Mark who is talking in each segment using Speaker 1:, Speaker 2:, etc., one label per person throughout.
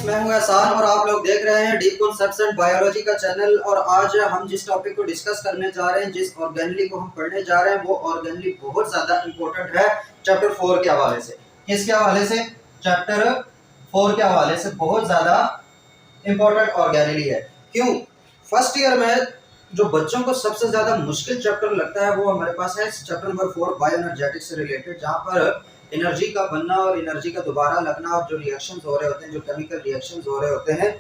Speaker 1: मैं हूं एहसान और आप लोग देख रहे हैं डीप कॉन्सेप्ट्स एंड बायोलॉजी का चैनल। और आज हम जिस टॉपिक को डिस्कस करने जा रहे हैं, जिस ऑर्गेनली को हम पढ़ने जा रहे हैं, वो ऑर्गेनली बहुत ज्यादा इंपॉर्टेंट है चैप्टर 4 के हवाले से। किसके हवाले से? चैप्टर 4 के हवाले से बहुत ज्यादा इंपॉर्टेंट ऑर्गेनली है। क्यों? फर्स्ट ईयर में जो बच्चों को सबसे ज्यादा मुश्किल चैप्टर लगता है वो हमारे पास है चैप्टर नंबर 4 बायो एनर्जेटिक्स से रिलेटेड, जहाँ पर एनर्जी का बनना और एनर्जी का दोबारा लगना और जो रिएक्शंस हो रहे होते हैं, जो केमिकल रिएक्शंस हो रहे होते हैं,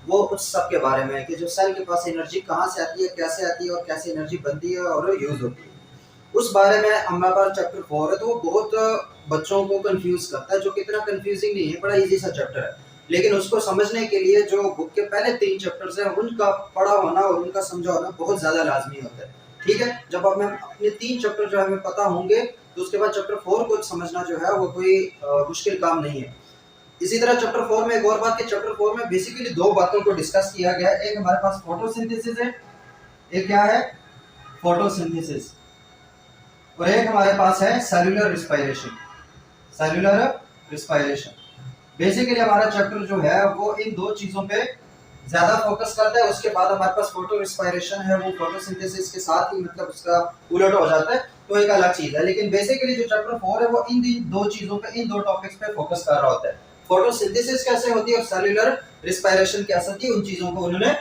Speaker 1: वो उस सब के बारे में है कि जो सेल के पास एनर्जी कहाँ से आती है, कैसे आती है और कैसे एनर्जी बनती है और यूज होती है, उस बारे में हमारे पास चैप्टर 4 है। तो वो बहुत बच्चों को कंफ्यूज करता है, जो कि इतना कंफ्यूजिंग नहीं है, बड़ा इजी सा चैप्टर है। लेकिन उसको समझने के लिए जो बुक के पहले 3 चैप्टर्स हैं उनका पढ़ा होना और उनका समझा होना बहुत ज्यादा लाजमी होता है। ठीक है, जब हमें अपने 3 चैप्टर जो हमें पता होंगे तो उसके बाद चैप्टर 4 को समझना जो है वो कोई मुश्किल काम नहीं है। इसी तरह चैप्टर 4 में एक और बात कि चैप्टर 4 में बेसिकली 2 बातों को डिस्कस किया गया है। एक हमारे पास फोटोसिंथेसिस है, एक क्या है? फोटोसिंथेसिस। और एक हमारे पास है cellular respiration. Cellular respiration basically हमारा चैप्टर जो है वो इन 2 चीजों पे ज्यादा फोकस करता है। उसके बाद हमारे पास फोटो रिस्पायरेशन है, वो फोटोसिंथेसिस के साथ ही मतलब उसका उलट हो जाता है, तो एक अलग चीज है। लेकिन बेसिकली जो चैप्टर 4 है वो इन 2 चीजों पे, इन 2 टॉपिक्स पे फोकस कर रहा होता है। फोटोसिंथेसिस कैसे होती है और सेल्यूलर रिस्पायरेशन कैसे होती है, उन चीजों को उन्होंने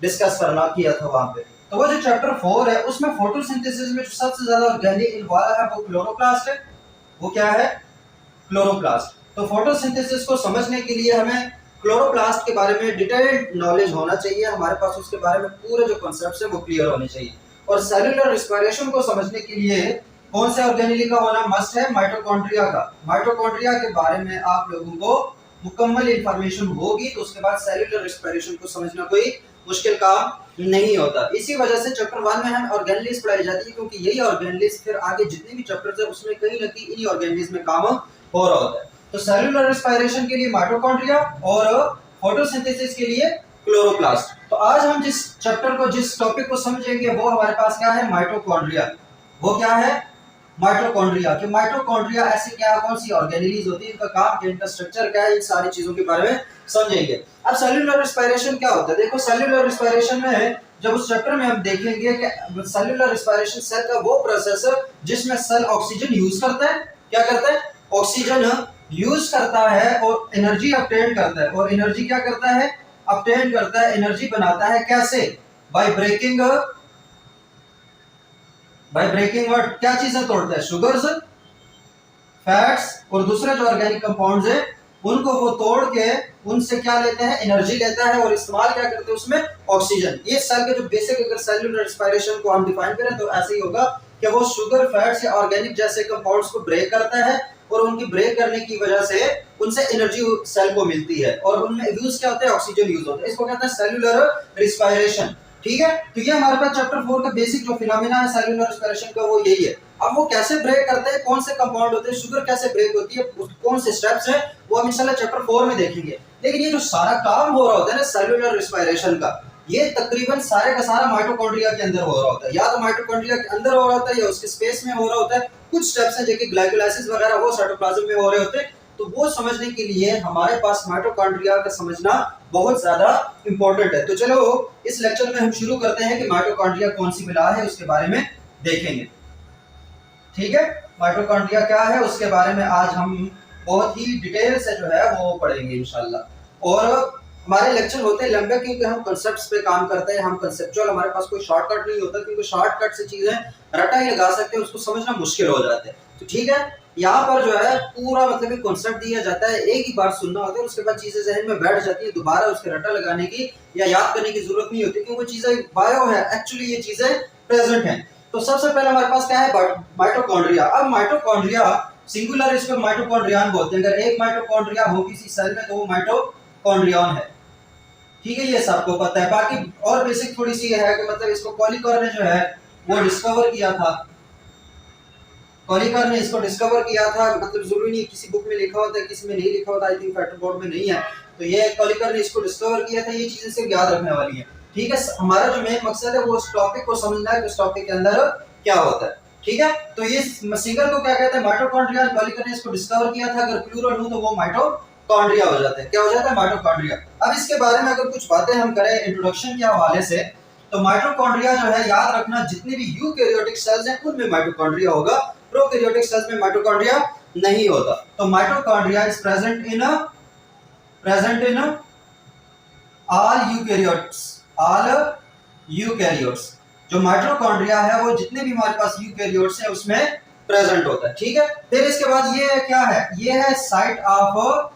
Speaker 1: डिस्कस करना किया था वहां पे। तो वो जो चैप्टर 4 है उसमें फोटोसिंथेसिस में जो सबसे ज्यादा ऑर्गेनिक इन्वॉल्व है वो क्लोरोप्लास्ट है। वो क्या है? क्लोरोप्लास्ट। तो फोटोसिंथेसिस को समझने के लिए हमें क्लोरोप्लास्ट के बारे में डिटेल्ड नॉलेज होना चाहिए हमारे पास, उसके बारे में पूरे जो कॉन्सेप्ट्स है वो क्लियर होने चाहिए। और सेल्यूलर रिस्पायरेशन को समझने के लिए कौन से ऑर्गेनेली का होना मस्ट है? माइटोकॉन्ड्रिया का। माइटोकॉन्ड्रिया के बारे में आप लोगों को मुकम्मल इंफॉर्मेशन होगी तो उसके बाद सेल्यूलर रिस्पायरेशन को समझना कोई मुश्किल काम नहीं होता। इसी वजह से चैप्टर 1 में हम ऑर्गेनेलीज पढ़ाई जाती है, क्योंकि यही ऑर्गेनेलीज फिर आगे जितने भी चैप्टर्स है उसमें कहीं ना कहीं इन्हीं ऑर्गेनेलीज में काम हो रहा होता है। तो सेल्यूलर रिस्पायरेशन के लिए माइटोकॉन्ड्रिया और फोटोसिंथेसिस के लिए क्लोरोप्लास्ट। तो आज हम जिस चैप्टर को, जिस टॉपिक को समझेंगे वो हमारे पास क्या है? माइटोकॉन्ड्रिया। वो क्या है? माइटोकॉन्ड्रिया। कि माइटोकॉन्ड्रिया ऐसी क्या, कौन सी ऑर्गेनेलीज होती है, इनका काम क्या, इनका स्ट्रक्चर क्या है, इन सारी चीजों के बारे में समझेंगे। अब सेल्यूलर रिस्पायरेशन क्या होता है? देखो, सेल्यूलर रिस्पायरेशन में जब उस चैप्टर में हम देखेंगे कि सेल्यूलर रिस्पायरेशन सेल का वो प्रोसेस है जिसमें सेल ऑक्सीजन यूज करता है। क्या करता है? ऑक्सीजन यूज करता है और एनर्जी ऑब्टेन करता है। और एनर्जी क्या करता है? ऑब्टेन करता है, एनर्जी बनाता है। कैसे? By breaking what? क्या चीजें तोड़ता है? शुगर्स, फैट्स और दूसरे जो ऑर्गेनिक कंपाउंड्स है उनको वो तोड़ के उनसे क्या लेते हैं? एनर्जी लेता है और इस्तेमाल क्या करते हैं उसमें? ऑक्सीजन। ये सेल के जो बेसिक अगर सेल्यूलर रिस्पायरेशन को हम डिफाइन करें तो ऐसे ही होगा कि वो शुगर, फैट्स या ऑर्गेनिक जैसे कंपाउंड्स को ब्रेक करता है और उनकी ब्रेक करने की वजह से उनसे एनर्जी सेल को मिलती है और उनमें यूज क्या होता है? ऑक्सीजन यूज होता है। इसको कहते हैं सेल्यूलर रिस्पायरेशन। ठीक है, तो ये हमारे पास चैप्टर 4 का बेसिक जो फिनोमेना है सेल्यूलर रिस्पायरेशन का वो यही है। अब वो कैसे ब्रेक करते हैं, कौन से कंपाउंड होते हैं, शुगर कैसे ब्रेक होती है, कौन से स्टेप्स हैं, वो हम इंशाल्लाह चैप्टर 4 में देखेंगे। लेकिन ये जो सारा काम हो रहा होता है ना सेल्यूलर रिस्पायरेशन का, ये तकरीबन सारे का सारा माइटोकॉन्ड्रिया के अंदर हो रहा होता है। या तो माइटोकॉन्ड्रिया के अंदर हो रहा होता है या उसके स्पेस में हो रहा होता है। कुछ स्टेप्स हैं जो कि ग्लाइकोलाइसिस वगैरह वो साइटोप्लाज्म में हो रहे होते हैं। तो वो समझने के लिए हमारे पास माइटोकॉन्ड्रिया का समझना बहुत ज्यादा इंपॉर्टेंट है। तो चलो इस लेक्चर में हम शुरू करते हैं कि माइटोकॉन्ड्रिया कौन सी बिला है उसके बारे में देखेंगे। ठीक है, माइटोकॉन्ड्रिया क्या है उसके बारे में आज हम बहुत ही डिटेल से जो है वो पढ़ेंगे इंशाल्लाह। और हमारे लेक्चर होते हैं लंबे क्योंकि हम कॉन्सेप्ट्स पे काम करते हैं, हम कंसेप्चुअल, हमारे पास कोई शॉर्टकट नहीं होता, क्योंकि शॉर्टकट से चीजें रटा ही लगा सकते हैं, उसको समझना मुश्किल हो जाता है। तो ठीक है, यहाँ पर जो है पूरा मतलब एक कॉन्सेप्ट दिया जाता है, एक ही बार सुनना होता है, उसके बाद चीजें जहन में बैठ जाती है, दोबारा उसके रटा लगाने की या याद करने की जरूरत नहीं होती, क्योंकि वो चीजें बायो है, एक्चुअली ये चीजें प्रेजेंट हैं। तो सबसे पहले हमारे पास क्या है? माइटोकॉन्ड्रिया। अब माइटोकॉन्ड्रिया सिंगुलर इसको माइटोकॉन्ड्रियन बोलते हैं। अगर एक माइटोकॉन्ड्रिया हो किसी सेल में तो वो माइटोकॉन्ड्रियन है। ठीक है, ये सबको पता है। बाकी और बेसिक थोड़ी सी है कि मतलब इसको कॉलिकर ने जो है वो डिस्कवर किया था। कॉलिकर ने इसको डिस्कवर किया था, मतलब जरूरी नहीं किसी बुक में लिखा होता है, किसी में नहीं लिखा होता, आई थिंक फैक्ट बोर्ड में नहीं है। तो ये कॉलिकर ने इसको डिस्कवर किया था। ये चीजें सिर्फ याद रखने वाली है। ठीक है, हमारा जो मेन मकसद है वो उस टॉपिक को समझना है कि उस टॉपिक के अंदर क्या होता है। ठीक है, तो ये सिंगल को क्या कहते हैं? माइटोकॉन्ड्रिया। कॉलिकर ने इसको डिस्कवर किया था। अगर प्लूरल हो तो वो माइटोकॉन्ड्रिया हो जाता है। क्या हो जाता है? माइटोकॉन्ड्रिया। अब इसके बारे में अगर कुछ बातें हम करें इंट्रोडक्शन के हवाले से, तो माइटोकॉन्ड्रिया जो है, याद रखना जितने भी यूकैरियोटिक सेल्स हैं उनमें माइटोकॉन्ड्रिया होगा, प्रोकैरियोटिक सेल्स में माइटोकॉन्ड्रिया नहीं होता। तो mitochondria is present in all eukaryotes. जो माइटोकॉन्ड्रिया है वो जितने भी हमारे पास यूकैरियोट्स हैं उसमें प्रेजेंट होता है, ठीक है। फिर इसके बाद ये क्या है, ये है site of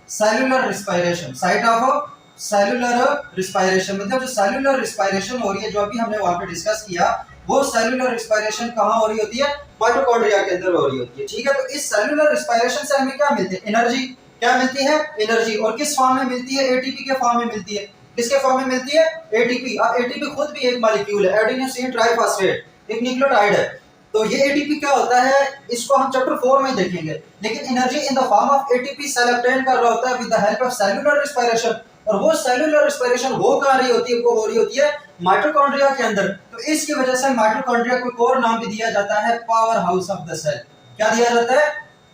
Speaker 1: cellular respiration. Site of cellular respiration मतलब जो सेल्यूलर रिस्पायरेशन हो रही है, जो अभी हमने वहां पे डिस्कस किया, वो सेल्यूलर रिस्पायरेशन कहाँ हो रही होती है, माइटोकॉन्ड्रिया के अंदर हो रही होती है, ठीक है। तो इस सेल्यूलर रिस्पायरेशन से हमें क्या मिलती है, एनर्जी। क्या मिलती है, एनर्जी। और किस फॉर्म में मिलती है, एटीपी के फॉर्म में मिलती है। किसके फॉर्म में मिलती है, एटीपी। अब एटीपी खुद भी एक मॉलिक्यूल है, एडेनोसिन ट्राइफॉस्फेट, एक न्यूक्लियोटाइड है। तो ये एटीपी क्या होता है, इसको हम चैप्टर 4 में देखेंगे। लेकिन energy in the form of ATP cell obtain कर रहा होता है with the help of cellular respiration. और वो सेल्यूलर रिस्पायरेशन हो कहाँ रही होती है, वो हो रही होती है माइटोकॉन्ड्रिया के अंदर। तो इसकी वजह से माइटोकॉन्ड्रिया को एक और नाम भी दिया जाता है, power house of the cell. क्या दिया जाता है,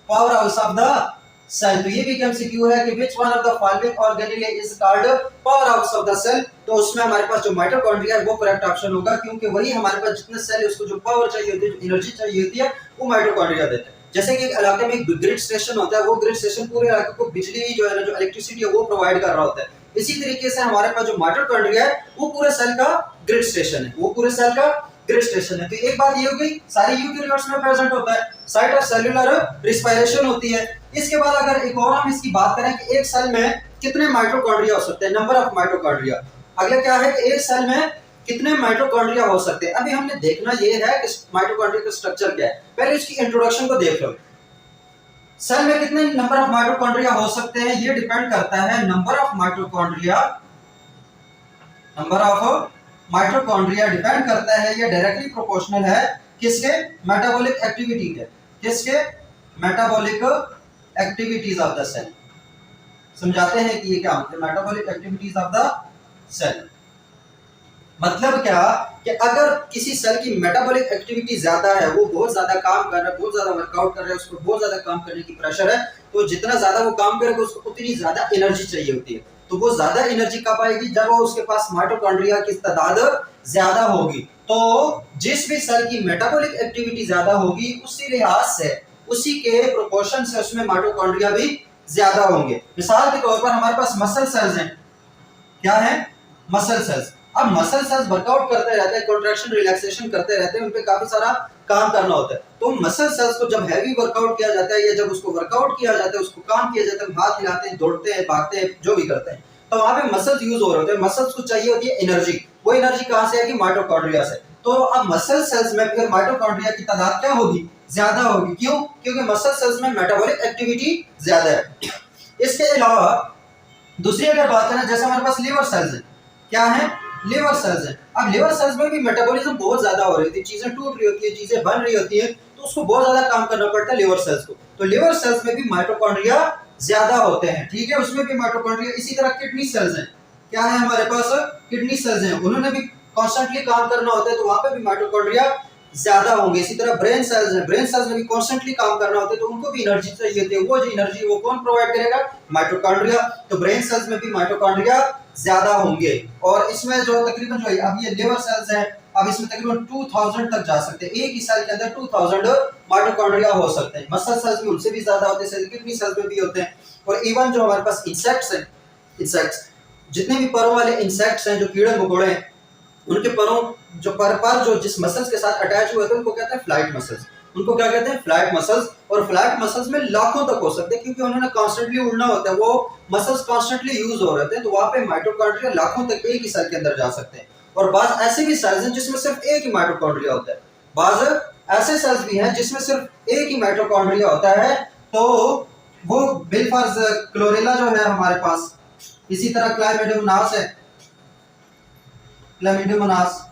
Speaker 1: power house of the cell. तो ये भी एमसीक्यू है कि which one of the following organelle is called power house of the cell. तो उसमें हमारे पास जो माइटोकॉन्ड्रिया है वो करेक्ट ऑप्शन होगा, क्योंकि वही हमारे पास जितने सेल है उसको जो पावर चाहिए होती है, जो एनर्जी चाहिए होती है, वो माइटोकॉन्ड्रिया देते हैं। जैसे कि एक इलाके में एक ग्रिड स्टेशन होता है, वो ग्रिड स्टेशन पूरे इलाके को बिजली जो है ना, जो इलेक्ट्रिसिटी है वो प्रोवाइड कर रहा होता है। इसी तरीके से हमारे पास जो माइटोकॉन्ड्रिया है वो पूरे सेल का ग्रिड स्टेशन है, वो पूरे सेल का ग्रिड स्टेशन है। तो एक बात ये हो गई, सारे यूकैरियोट्स में प्रेजेंट होता है, साइट ऑफ सेल्यूलर रिस्पायरेशन होती है। इसके बाद अगर एक और हम इसकी बात करें कि एक सेल में कितने माइटोकॉन्ड्रिया हो सकते हैं, नंबर ऑफ माइटोकॉन्ड्रिया। अगला क्या है कि एक सेल में कितने माइटोकॉन्ड्रिया हो सकते हैं। अभी हमने देखना ये है कि माइटोकॉन्ड्रिया का स्ट्रक्चर क्या है, पहले इसकी इंट्रोडक्शन को देख लो। सेल में कितने नंबर ऑफ माइटोकॉन्ड्रिया हो सकते हैं, ये डिपेंड करता है number of mitochondria. Number of mitochondria depend करता है, ये डायरेक्टली प्रोपोर्शनल है किसके, मेटाबॉलिक एक्टिविटी के। किसके, metabolic activities of the cell. समझाते हैं कि ये क्या होता है, metabolic activities of the cell. मतलब क्या कि अगर किसी सेल की मेटाबॉलिक एक्टिविटी ज्यादा है, वो बहुत ज्यादा काम कर रहा है, बहुत ज्यादा वर्कआउट कर रहा है, उसको बहुत ज्यादा काम करने की प्रेशर है, तो जितना ज्यादा वो काम करेगा उसको उतनी ज्यादा एनर्जी चाहिए होती है। तो वो ज्यादा एनर्जी कब आएगी, जब वो उसके पास माइटोकॉन्ड्रिया की तादाद ज्यादा होगी। तो जिस भी सेल की मेटाबॉलिक एक्टिविटी ज्यादा होगी, उसी लिहाज से, उसी के प्रोपोर्शन से उसमें माइटोकॉन्ड्रिया भी ज्यादा होंगे। मिसाल के तौर पर हमारे पास मसल सेल्स हैं। क्या है, मसल सेल्स। अब मसल सेल्स वर्कआउट करते रहते हैं, कॉन्ट्रैक्शन रिलैक्सेशन करते रहते हैं, उन पे काफी सारा काम करना होता है। तो मसल सेल्स को जब हैवी वर्कआउट किया जाता है या जब उसको वर्कआउट किया जाता है, उसको काम किया जाता है, हाथ हिलाते हैं, दौड़ते हैं, भागते हैं, जो भी करते हैं, तो वहां पे मसल्स यूज हो रहे होते हैं। मसल्स को चाहिए होती है एनर्जी। वो एनर्जी कहां से आएगी, माइटोकॉन्ड्रिया से। तो अब मसल सेल्स में फिर माइटोकॉन्ड्रिया की तादाद क्या होगी, ज्यादा होगी। क्यों, क्योंकि मसल सेल्स में मेटाबॉलिक एक्टिविटी ज्यादा है। इसके अलावा दूसरी अगर बात करें, जैसे हमारे पास लिवर सेल्स है। क्या है, लिवर सेल्स है। अब लिवर सेल्स में भी मेटाबॉलिज्म बहुत ज्यादा हो रही होती है, चीजें टूट रही होती है, चीजें बन रही होती है, तो उसको बहुत ज्यादा काम करना पड़ता है लिवर सेल्स को। तो लिवर सेल्स में भी माइटोकॉन्ड्रिया ज्यादा होते हैं, ठीक है, उसमें भी माइटोकॉन्ड्रिया। इसी तरह किडनी सेल्स हैं। क्या है हमारे पास, किडनी सेल्स हैं, उन्होंने भी कॉन्स्टेंटली काम करना होता है, तो वहां पे भी माइटोकॉन्ड्रिया ज्यादा होंगे। इसी तरह ब्रेन सेल्स हैं, ब्रेन सेल्स में भी कॉन्स्टेंटली काम करना होता है, तो उनको भी एनर्जी चाहिए होती है। वो जो एनर्जी वो कौन प्रोवाइड करेगा, माइटोकॉन्ड्रिया। तो ब्रेन सेल्स में भी माइटोकॉन्ड्रिया ज्यादा होंगे। और इसमें जो तकरीबन जो है, अब ये लिवर सेल्स हैं, अब इसमें तकरीबन 2000 तक जा सकते हैं। एक ही सेल के अंदर 2000 माइटोकॉन्ड्रिया हो सकते हैं। मसल सेल्स में उनसे भी ज्यादा होते हैं, किडनी सेल्स में भी होते हैं। और इवन जो हमारे पास इंसेक्ट्स हैं, इंसेक्ट्स जितने भी परों वाले इंसेक्ट्स हैं, जो कीड़े मकोड़े हैं, उनके परों जो पर जो जिस मसल्स के साथ अटैच हुए थे, उनको कहते हैं फ्लाइट मसल्स। उनको क्या कहते हैं, फ्लाइट मसल्स। और फ्लाइट मसल्स में लाखों तक हो सकते हैं, क्योंकि उन्होंने कॉन्स्टेंटली उड़ना होता है, वो मसल्स कॉन्स्टेंटली यूज हो रहे थे, तो वहां पे माइटोकॉन्ड्रिया लाखों तक एक ही सेल के अंदर जा सकते हैं। और बाज ऐसे भी सेल्स हैं जिसमें सिर्फ एक ही माइटोकॉन्ड्रिया होता है। बाज ऐसे सेल्स भी हैं जिसमें सिर्फ एक ही माइटोकॉन्ड्रिया होता है। तो वो बिलफर्ज क्लोरेला जो है हमारे पास, इसी तरह क्लामिडोमोनास है, क्लामिडोमोनास,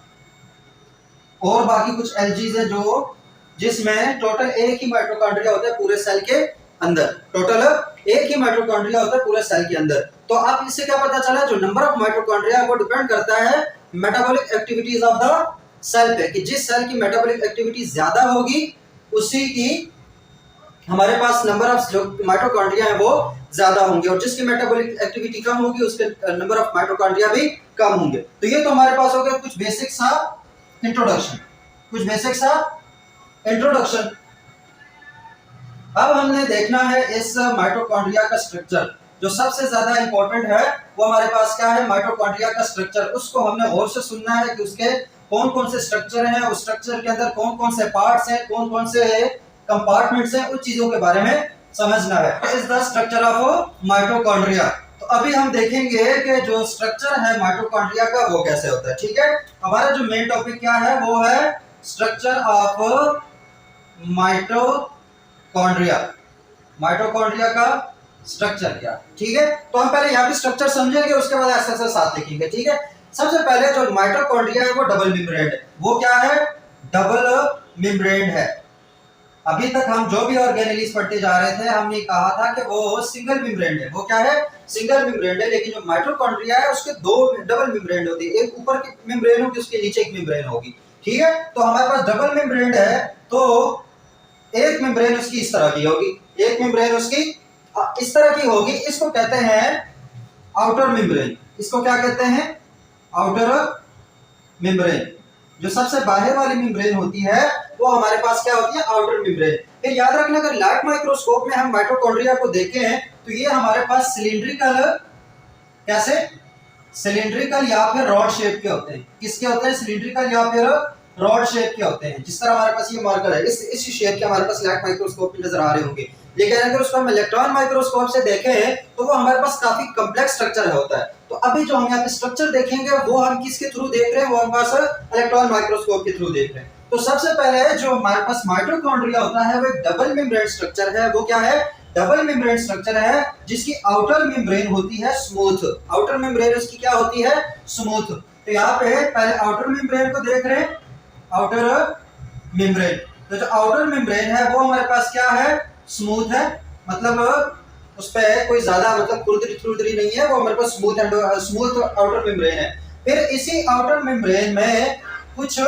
Speaker 1: और बाकी कुछ एल्जीज है जो जिसमें टोटल एक ही माइटोकॉन्ड्रिया होता है पूरे सेल के अंदर। टोटल एक ही माइटोकॉन्ड्रिया होता है पूरे सेल के अंदर। तो आप इससे क्या पता चला, जो नंबर ऑफ माइटोकॉन्ड्रिया वो डिपेंड करता है metabolic activities of the cell पे, कि जिस सेल की मेटाबॉलिक एक्टिविटी ज्यादा होगी उसी की हमारे पास नंबर ऑफ जो माइटोकॉन्ड्रिया है वो ज्यादा होंगे और जिसकी मेटाबॉलिक एक्टिविटी कम होगी उसके नंबर ऑफ माइटोकॉन्ड्रिया भी कम होंगे। तो ये तो हमारे पास हो गया कुछ बेसिक सा इंट्रोडक्शन, कुछ बेसिक सा इंट्रोडक्शन। अब हमने देखना है इस माइटोकॉन्ड्रिया का स्ट्रक्चर, जो सबसे ज्यादा इंपॉर्टेंट है वो हमारे पास क्या है, माइटोकॉन्ड्रिया का स्ट्रक्चर। उसको हमने गौर से सुनना है कि उसके कौन कौन से स्ट्रक्चर हैं, उस स्ट्रक्चर के अंदर कौन कौन से पार्ट्स हैं, कौन कौन से कंपार्टमेंट्स हैं, उन चीजों के बारे में समझना है। Is the structure of mitochondria. तो अभी हम देखेंगे कि जो स्ट्रक्चर है माइटोकॉन्ड्रिया का वो कैसे होता है। ठीक है, हमारा जो मेन टॉपिक क्या है वो है स्ट्रक्चर ऑफ माइटोकॉन्ड्रिया। माइटोकॉन्ड्रिया का स्ट्रक्चर क्या, ठीक है। तो हम पहले यहाँ पे स्ट्रक्चर समझेंगे, उसके बाद ऐसे साथ लिखेंगे। ठीक है, सबसे पहले जो माइटोकॉन्ड्रिया है वो डबल मेम्ब्रेन है। वो क्या है, डबल मेम्ब्रेन है। अभी तक हम जो भी ऑर्गेनेलीज पढ़ते जा रहे थे हमने कहा था कि वो सिंगल मेम्ब्रेन है। वो क्या है, सिंगल मेम्ब्रेन है। लेकिन जो माइटोकॉन्ड्रिया है उसके दो डबल मेम्ब्रेन होती है, एक ऊपर की मेम्ब्रेन होगी, उसके नीचे एक मेम्ब्रेन होगी। ठीक है, तो हमारे पास डबल मेम्ब्रेन है तो एक मेम्ब्रेन उसकी इस तरह की होगी, एक मेम्ब्रेन उसकी इस तरह की होगी। इसको कहते हैं आउटर मेम्ब्रेन। इसको क्या कहते हैं, आउटर मेम्ब्रेन। जो सबसे बाहर वाली मेम्ब्रेन होती है वो हमारे पास क्या होती है, आउटर मेम्ब्रेन। फिर याद रखना, अगर लाइट माइक्रोस्कोप में हम माइटोकॉन्ड्रिया को देखें तो ये हमारे पास सिलिंड्रिकल, कैसे, सिलिंड्रिकल या फिर रॉड शेप के होते हैं। किसके होते हैं, सिलिंड्रिकल या फिर रॉड शेप के होते हैं। जिस तरह हमारे पास ये मार्कर है, इस शेप के हमारे पास लाइट माइक्रोस्कोप में नजर आ रहे होंगे। लेकिन अगर उसको हम इलेक्ट्रॉन माइक्रोस्कोप से देखें तो वो हमारे पास काफी कॉम्प्लेक्स स्ट्रक्चर होता है। तो अभी जो हम यहाँ पे स्ट्रक्चर देखेंगे वो हम किसके थ्रू देख रहे हैं, वो हम पास इलेक्ट्रॉन माइक्रोस्कोप के थ्रू देख रहे हैं। तो सबसे पहले जो हमारे पास माइटोकॉन्ड्रिया होता है वो एक डबल मेम्ब्रेन स्ट्रक्चर है। वो क्या है, डबल मेम्ब्रेन स्ट्रक्चर है, जिसकी आउटर मेम्ब्रेन होती है स्मूथ। आउटर मेम्ब्रेन उसकी क्या होती है, स्मूथ। तो यहाँ पे पहले आउटर मेम्ब्रेन को देख रहे हैं, आउटर मेम्ब्रेन। तो जो आउटर मेम्ब्रेन है वो हमारे पास क्या है, स्मूथ है, मतलब उस पे कोई ज्यादा मतलब खुरदरी नहीं है, वो हमारे पास smooth and smooth outer membrane है। फिर इसी आउटर मेम्ब्रेन में कुछ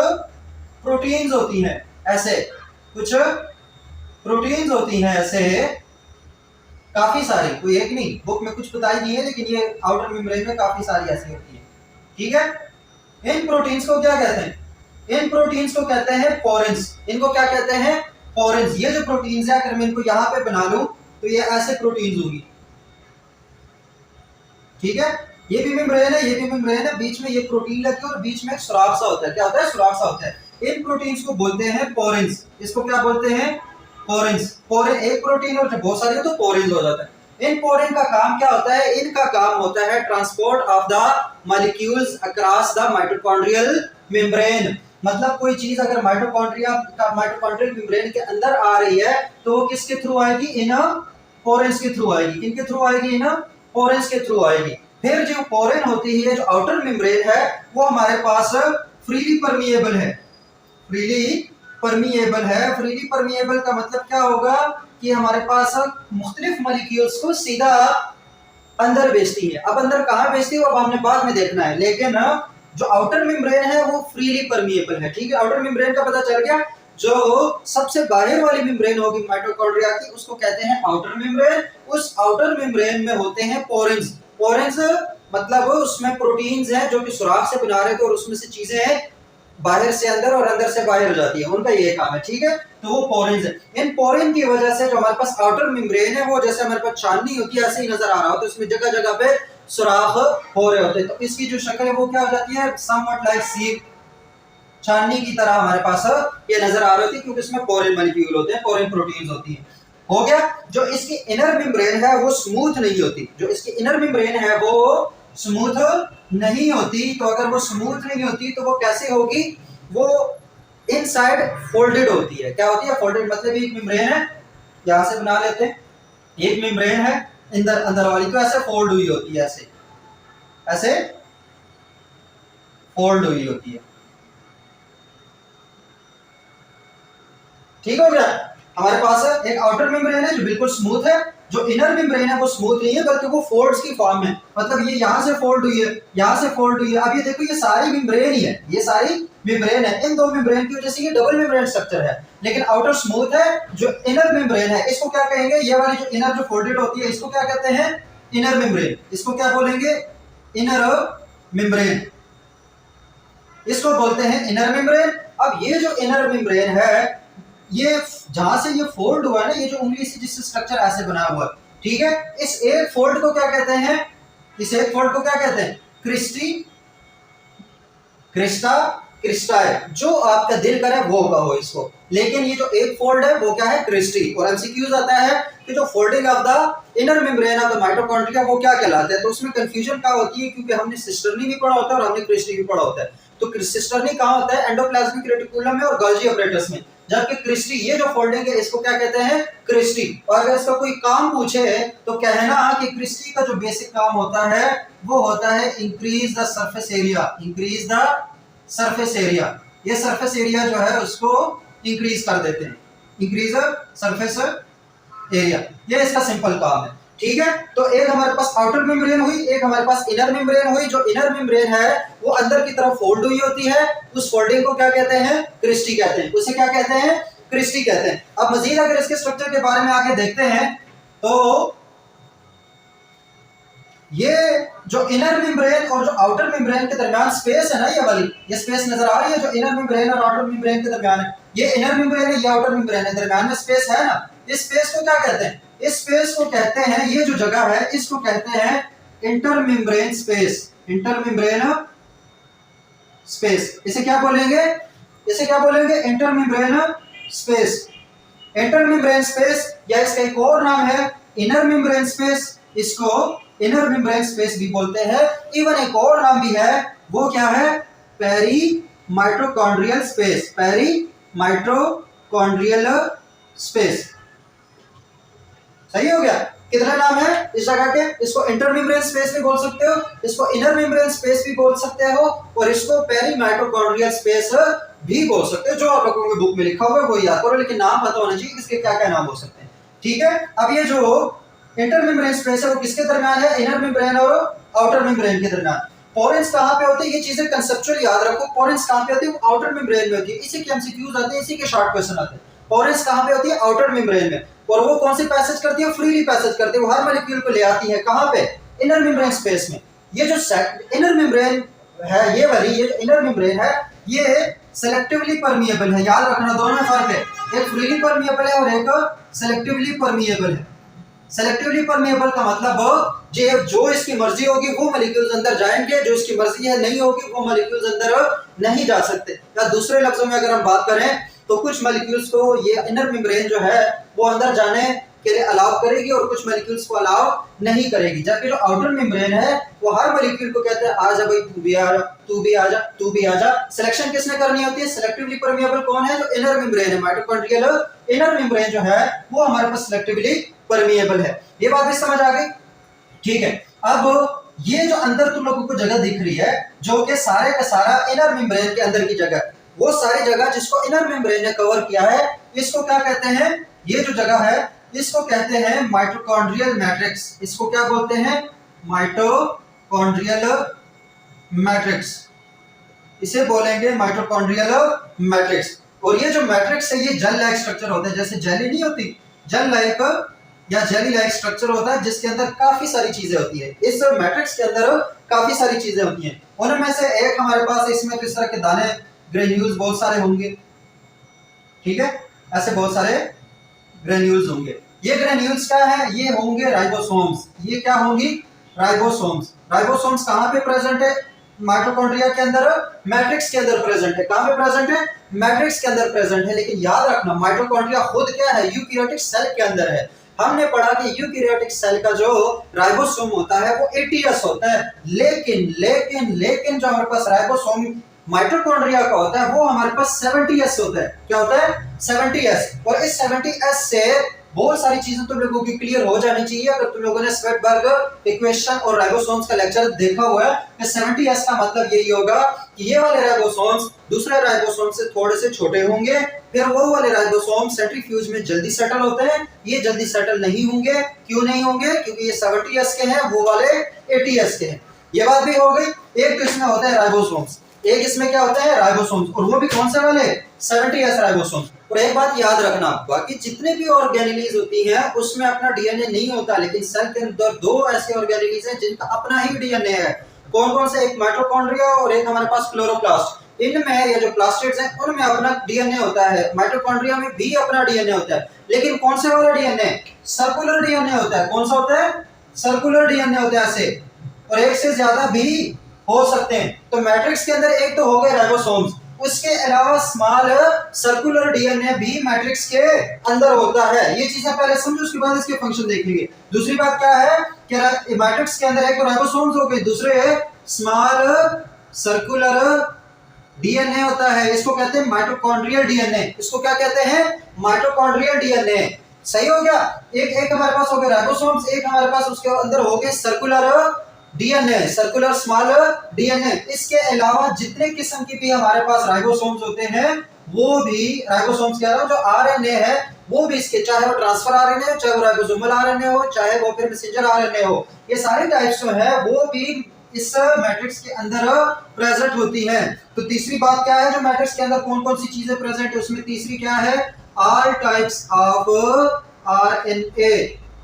Speaker 1: प्रोटीन्स होती हैं, ऐसे कुछ प्रोटीन्स होती हैं, ऐसे काफी सारी, कोई एक नहीं, बुक में कुछ बताई नहीं है लेकिन ये आउटर मेम्ब्रेन में काफी सारी ऐसी होती है। ठीक है, इन प्रोटीन्स को क्या कहते हैं, इन प्रोटीन्स को कहते हैं पोरेंस। इनको क्या कहते हैं, पोरेंस। ये जो प्रोटीन्स है अगर मैं इनको यहां पे बना लूं तो ये ऐसे प्रोटीन्स होगी। ठीक है, ये भी मेम्ब्रेन है, ये भी मेम्ब्रेन है, बीच में ये प्रोटीन लगी और बीच में एक सुराख सा होता है। क्या होता है, सुराख सा होता है। इन प्रोटीन्स को बोलते हैं पोरेंस। इसको क्या बोलते हैं, पोरेंस। पोरेन एक प्रोटीन और बहुत सारी हो तो पोरेंस हो जाता है। इन पोरेन का काम क्या होता है, इनका काम होता है transport of the molecules across the mitochondrial membrane. मतलब कोई चीज अगर माइटोकॉन्ड्रियल मेम्ब्रेन के अंदर आ रही है तो वो किसके थ्रू आएगी, इन पोरेंस के थ्रू आएगी। किनके थ्रू आएगी, इन पोरेंस के थ्रू आएगी। फिर जो पोरेन होती है, जो आउटर मेम्ब्रेन है, वो हमारे पास फ्रीली परमिएबल है। फ्रीली परमिएबल है। फ्रीली परमिएबल का मतलब क्या होगा कि हमारे पास मुख्तलिफ मॉलिक्यूल्स को सीधा अंदर भेजती है। अब अंदर कहाँ भेजती है वो अब हमने बाद में देखना है, लेकिन जो आउटर मेम्ब्रेन है वो फ्रीली परमिएबल है। ठीक है, आउटर मेम्ब्रेन का पता चल गया। जो सबसे बाहर वाली मेम्ब्रेन होगी माइटोकॉन्ड्रिया की उसको कहते हैं आउटर मेम्ब्रेन। उस आउटर मेम्ब्रेन में होते हैं पोरेंस। पोरेंस मतलब उसमें प्रोटीन्स हैं जो कि सुराख से बना रहे थे और उसमें से चीजें बाहर से अंदर और अंदर से बाहर हो जाती है, उनका ये काम है। ठीक है, तो वो पोरेंस है। इन पोरेन की वजह से जो हमारे पास आउटर मेम्ब्रेन है वो जैसे हमारे पास चांदनी होती है ऐसे ही नजर आ रहा होता है, उसमें जगह जगह पे सुराख हो रहे होते हैं। तो इसकी जो शक्ल है वो क्या हो जाती है, समवट लाइक सीप, चांदनी की तरह हमारे पास ये नजर आ रही होती है, क्योंकि इसमें पोरेन मॉलिक्यूल होते हैं, पोरेन प्रोटीन्स होती हैं। हो गया। जो इसकी इनर मेम्ब्रेन है वो स्मूथ नहीं होती। जो इसकी इनर मेम्ब्रेन है वो स्मूथ नहीं होती। तो अगर वो स्मूथ नहीं होती तो वो कैसे होगी, वो इनसाइड फोल्डेड होती है। क्या होती है, फोल्डेड। मतलब एक मेम्ब्रेन है, यहां से बना लेते हैं, एक मेम्ब्रेन है अंदर अंदर वाली, तो ऐसे फोल्ड हुई होती है, ऐसे ऐसे फोल्ड हुई होती है। ठीक हो गया। हमारे पास एक आउटर मेम्ब्रेन है जो बिल्कुल स्मूथ है जो इनर मेम्ब्रेन है वो स्मूथ नहीं है बल्कि वो फोल्ड्स की फॉर्म में, मतलब ये यहाँ से फोल्ड हुई है, यहाँ से फोल्ड हुई है। अब ये देखो ये सारी मेम्ब्रेन ही है, ये सारी मेम्ब्रेन है। इन दो मेम्ब्रेन की वजह से ये डबल मेम्ब्रेन स्ट्रक्चर है, लेकिन आउटर स्मूथ है। जो इनर मेम्ब्रेन है इसको क्या कहेंगे, ये वाली जो इनर जो फोल्डेड होती है इसको क्या कहते हैं, इनर मेम्ब्रेन। इसको क्या बोलेंगे, इनर मेम्ब्रेन, इसको बोलते हैं इनर मेम्ब्रेन। अब ये जो इनर मेम्ब्रेन है, ये जहां से ये फोल्ड हुआ है ना, ये जो उंगली से जिससे स्ट्रक्चर ऐसे बना हुआ है, ठीक है, इस एक फोल्ड को क्या कहते हैं, इस एक फोल्ड को क्या कहते हैं, क्रिस्टी, क्रिस्टा, क्रिस्टाए, जो आपका दिल करे वो कहो इसको, लेकिन ये जो एक फोल्ड है वो क्या है, क्रिस्टी। और एमसीक्यूज आता है कि जो folding of the inner membrane of the mitochondria वो क्या कहलाता है, तो उसमें कंफ्यूजन क्या होती है, क्योंकि हमने सिस्टर्नी भी पढ़ा होता है और हमने क्रिस्टी भी पढ़ा होता है। तो सिस्टर्नी कहाँ होता है, एंडोप्लाज्मिक रेटिकुलम में और गोल्गी अपरेटस में, जबकि क्रिस्टी ये जो फोल्डिंग है इसको क्या कहते हैं, क्रिस्टी। और अगर इसका कोई काम पूछे तो कहना कि क्रिस्टी का जो बेसिक काम होता है वो होता है increase the surface area, increase the surface area. ये सरफेस एरिया जो है उसको इंक्रीज कर देते हैं, इंक्रीज सरफेस एरिया, ये इसका सिंपल काम है, ठीक है। तो एक हमारे पास आउटर मेम्ब्रेन हुई, एक हमारे पास इनर मेम्ब्रेन हुई। जो इनर मेम्ब्रेन है वो अंदर की तरफ फोल्ड हुई होती है, उस फोल्डिंग को क्या कहते हैं, क्रिस्टी कहते हैं, उसे क्या कहते हैं, क्रिस्टी कहते हैं। अब मजीद अगर इसके स्ट्रक्चर के बारे में आगे देखते हैं तो ये जो इनर मेम्ब्रेन और जो आउटर मेम्ब्रेन के दरमियान स्पेस है ना, ये वाली ये स्पेस नजर आ रही है जो इनर मेम्ब्रेन और आउटर मेम्ब्रेन के दरमियान है, ये इनर मेम्ब्रेन है, ये आउटर मेम्ब्रेन है, दरमियान में स्पेस है ना, इस स्पेस को क्या कहते हैं, इस स्पेस को कहते हैं, ये जो जगह है इसको कहते हैं inter membrane space, inter membrane space. इसे क्या बोलेंगे, इसे क्या बोलेंगे, inter membrane space, inter membrane space, या इसका एक और नाम है इनर मेम्ब्रेन स्पेस, इसको इनर मेम्ब्रेन स्पेस भी बोलते हैं। इवन एक और नाम भी है, वो क्या है, peri mitochondrial space, peri mitochondrial space. सही हो गया, कितने नाम है इस जगह के, इसको इंटर मेम्ब्रेन स्पेस भी बोल सकते हो, इसको इनर मेम्ब्रेन स्पेस भी बोल सकते हो, और इसको पेरी माइटोकॉन्ड्रियल स्पेस भी बोल सकते हो। जो आप लोगों की बुक में लिखा हुआ है वो याद करो, लेकिन नाम पता होना चाहिए इसके क्या क्या नाम हो सकते हैं, ठीक है। अब ये जो इंटर मेम्ब्रेन स्पेस है वो किसके दरमियान है, इनर मेम्ब्रेन और आउटर मेम्ब्रेन के दरमियान। पोरेंस कहां पे होते हैं, ये चीजें कंसेप्चुअल याद रखो, पोरेंस कहां पे होती है, वो आउटर मेम्ब्रेन में होती है। इसी के एमसीक्यूज आते हैं, इसी के शॉर्ट क्वेश्चन आते हैं। पोरेंस कहां पे होती है, आउटर मेम्ब्रेन में, और वो कौन सी पैसेज करती है, फ्रीली पैसेज करती है, वो हर मॉलिक्यूल को ले आती है कहां पे, इनर मेम्ब्रेन स्पेस में। ये जो इनर मेम्ब्रेन है, ये वाली ये जो इनर मेम्ब्रेन है ये सेलेक्टिवली परमिएबल है, याद रखना दोनों में फर्क है, एक फ्रीली परमिएबल है और एक सेलेक्टिवली परमिएबल है। सेलेक्टिवली परमिएबल का मतलब जो इसकी मर्जी होगी वो मॉलिक्यूल्स अंदर जाएंगे, जो इसकी मर्जी है नहीं होगी वो मॉलिक्यूल्स अंदर नहीं जा सकते। या दूसरे लफ्जों में अगर हम बात करें तो कुछ मॉलिक्यूल्स को ये इनर मेम्ब्रेन जो है वो अंदर जाने के लिए अलाउ करेगी और कुछ मॉलिक्यूल्स को अलाउ नहीं करेगी, जबकि जो आउटर मेम्ब्रेन है वो हर मॉलिक्यूल को कहते हैं आ जा भाई, तू भी आ जा, तू भी आ जा, तू भी आ जा। सिलेक्शन किसने करनी होती है, सेलेक्टिवली परमिएबल कौन है, जो इनर मेम्ब्रेन है, माइटोकॉन्ड्रियल इनर मेम्ब्रेन जो है वो हमारे पास सेलेक्टिवली परमिएबल है। ये बात भी समझ आ गई, ठीक है। अब ये जो अंदर तुम लोगों को जगह दिख रही है जो कि सारे का सारा इनर मेम्ब्रेन के अंदर की जगह, वो सारी जगह जिसको इनर मेम्ब्रेन ने कवर किया है इसको क्या कहते हैं, ये जो जगह है इसको कहते हैं माइटोकॉन्ड्रियल मैट्रिक्स। इसको क्या बोलते हैं, माइटोकॉन्ड्रियल मैट्रिक्स, इसे बोलेंगे माइटोकॉन्ड्रियल मैट्रिक्स। और ये जो मैट्रिक्स है ये जेल लाइक स्ट्रक्चर होता है, जैसे जेली नहीं होती, जेल लाइक या जेली लाइक स्ट्रक्चर होता है जिसके अंदर काफी सारी चीजें होती है। इस मैट्रिक्स के अंदर काफी सारी चीजें होती हैं, उनमें से एक हमारे पास इसमें तो इस तरह के दाने ग्रेन्यूल्स बहुत सारे होंगे, ठीक है, ऐसे बहुत सारे ग्रेन्यूल्स होंगे। ये ग्रेन्यूल्स क्या है, ये होंगे राइबोसोम्स। ये क्या होंगी, राइबोसोम्स। राइबोसोम्स कहां पे प्रेजेंट है, माइटोकॉन्ड्रिया के अंदर, मैट्रिक्स के अंदर प्रेजेंट है। कहां पे प्रेजेंट है, मैट्रिक्स के अंदर प्रेजेंट है। लेकिन याद रखना माइटोकॉन्ड्रिया खुद क्या है, यूकैरियोटिक सेल के अंदर है। हमने पढ़ा कि यूकैरियोटिक सेल का जो राइबोसोम होता है वो 80S होता है, लेकिन जो हमारे पास राइबोसोम माइटोकॉन्ड्रिया का होता है वो हमारे पास 70S होता है। क्या होता है, 70S। और इस 70S से बहुत सारी चीजें तुम लोगों की क्लियर हो जानी चाहिए। अगर तुम लोगों ने स्वेटबर्ग इक्वेशन और राइबोसोम्स का लेक्चर देखा हुआ है कि 70S का मतलब यही होगा कि ये वाले राइबोसोम्स दूसरे राइबोसोम से थोड़े से छोटे होंगे, फिर वो वाले राइबोसोम सेंट्रीफ्यूज में जल्दी सेटल होते हैं, ये जल्दी सेटल नहीं होंगे। क्यों नहीं होंगे? क्योंकि ये 70s के हैं, वो वाले 80s के हैं। ये बात भी हो गई। एक तो इसमें होते हैं राइबोसोम्स, एक इसमें क्या होता है राइबोसोम्स, और वो भी कौन से वाले 70s राइबोसोम्स। और एक बात याद रखना, बाकी जितने भी ऑर्गेनेलीज होती हैं उसमें अपना डीएनए नहीं होता, लेकिन सेल के अंदर दो ऐसे ऑर्गेनेलीज हैं जिनका अपना ही डीएनए है। कौन कौन से? एक माइटोकॉन्ड्रिया और एक हमारे पास क्लोरोप्लास्ट। इनमें ये जो प्लास्टिड्स हैं उनमें अपना डीएनए होता है, माइटोकॉन्ड्रिया में भी अपना डीएनए होता है। लेकिन कौन से वाला डीएनए? सर्कुलर डीएनए होता है। कौन सा होता है? सर्कुलर डीएनए होता है ऐसे, और एक से ज्यादा भी हो सकते हैं। तो मैट्रिक्स के अंदर एक तो हो गए राइबोसोम्स, उसके अलावा स्मॉल सर्कुलर डीएनए भी मैट्रिक्स के अंदर होता है। ये चीजें पहले समझो, उसके बाद इसके फंक्शन देख लेंगे। दूसरी बात क्या है कि मैट्रिक्स के अंदर एक तो राइबोसोम्स हो गए, दूसरे स्मॉल सर्कुलर डीएनए होता है, इसको कहते हैं माइटोकॉन्ड्रियल डीएनए। इसको क्या कहते हैं? Mitochondrial DNA. सही हो गया। एक हमारे पास हो गए राइबोसोम्स, एक हमारे पास उसके अंदर हो गए circular DNA, circular small DNA. इसके अलावा जितने किस्म की भी हमारे पास राइबोसोम्स होते हैं, वो भी राइबोसोम्स कह रहा हूं, जो आरएनए है वो भी इसके, चाहे वो ट्रांसफर आरएनए हो, चाहे वो राइबोसोमल आरएनए हो, चाहे वो फिर मैसेंजर आरएनए हो, ये सारे टाइप्स जो है वो भी इस मैट्रिक्स के अंदर प्रेजेंट होती है। तो तीसरी बात क्या है, जो मैट्रिक्स के अंदर कौन कौन सी चीजें प्रेजेंट है, उसमें तीसरी क्या है? All types of RNA.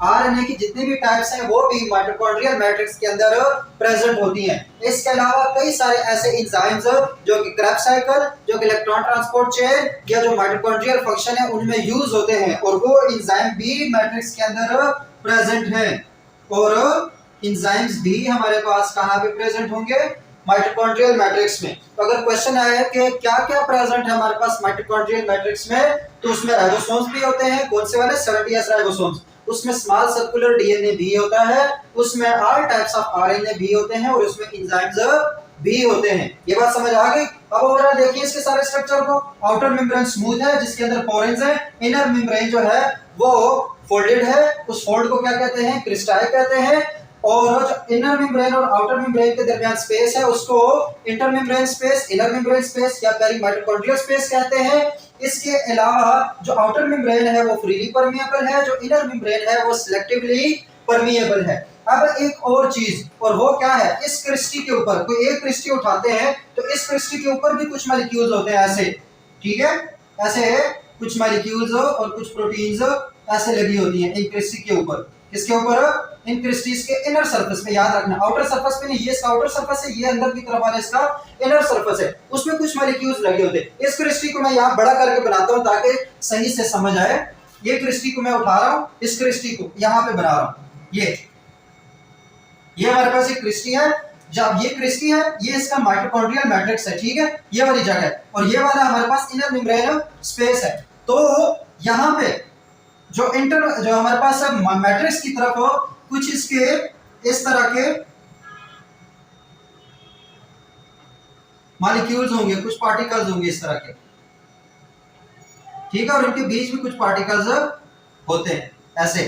Speaker 1: RNA की जितनी भी टाइप्स हैं वो भी माइटोकॉन्ड्रियल मैट्रिक्स के अंदर प्रेजेंट होती हैं। इसके अलावा कई सारे ऐसे एंजाइम्स जो कि क्रेब्स साइकिल, जो कि इलेक्ट्रॉन ट्रांसपोर्ट चेन या जो माइटोकॉन्ड्रियल फंक्शन है उनमें यूज होते हैं, और वो एंजाइम भी मैट्रिक्स के अंदर प्रेजेंट हैं। और एंजाइम्स भी हमारे पास कहां पे प्रेजेंट होंगे? माइटोकॉन्ड्रियल मैट्रिक्स में। तो अगर क्वेश्चन आए कि क्या क्या प्रेजेंट है हमारे पास माइटोकॉन्ड्रियल मैट्रिक्स में, तो उसमें राइबोसोम्स भी होते हैं। कौन से वाले? 70s ribosomes. उसमें स्मॉल सर्कुलर डीएनए भी होता है, उसमें ऑल टाइप्स ऑफ आरएनए भी होते हैं, और उसमें एंजाइम्स भी होते हैं। ये बात समझ आ गई? अब ओवरऑल देखिए इसके सारे स्ट्रक्चर को। आउटर मेम्ब्रेन स्मूथ है जिसके अंदर पोरेंस है, इनर मेम्ब्रेन जो है वो फोल्डेड है, उस फोल्ड को क्या कहते हैं? क्रिस्टाई कहते हैं। और जो इनर मेम्ब्रेन और आउटर मेम्ब्रेन के दरमियान स्पेस है उसको inter membrane space, inner membrane space या पेरीमाइटोकॉन्ड्रियल स्पेस कहते हैं। इसके अलावा जो आउटर मेम्ब्रेन है वो फ्रीली परमिएबल है, जो इनर मेम्ब्रेन है वो सिलेक्टिवली परमिएबल है। अब एक और चीज, और वो क्या है? इस क्रिस्टी के ऊपर कोई एक क्रिस्टी उठाते हैं तो इस क्रिस्टी के ऊपर भी कुछ मॉलिक्यूल्स होते हैं ऐसे, ठीक है, ऐसे कुछ मॉलिक्यूल्स और कुछ प्रोटीन्स ऐसे लगी होती हैं इन क्रिस्टी के ऊपर। इसके ऊपर इन क्रिस्टीज के इनर सरफेस पे, याद रखना आउटर सरफेस पे नहीं, ये इसका आउटर सरफेस है, ये अंदर की तरफ वाला इसका इनर सरफेस है, उसमें कुछ मॉलिक्यूल्स लगे होते हैं। इस क्रिस्टी को मैं यहाँ बड़ा करके बनाता हूँ ताकि सही से समझ आए। ये क्रिस्टी को मैं उठा रहा हूँ, इस क्रिस्टी को यहाँ पे बना रहा हूँ। ये हमारे पास एक क्रिस्टी है, जब ये क्रिस्टी है ये इसका माइटोकॉन्ड्रियल मैट्रिक्स है, ठीक है, ये वाली जगह है, और ये वाला हमारे पास इनर मेम्ब्रेन स्पेस है। तो यहाँ पे जो हमारे पास मैट्रिक्स की तरफ कुछ इसके इस तरह के मॉलिक्यूल्स होंगे, कुछ पार्टिकल्स होंगे इस तरह के, ठीक है, और इनके बीच में कुछ पार्टिकल्स होते हैं ऐसे,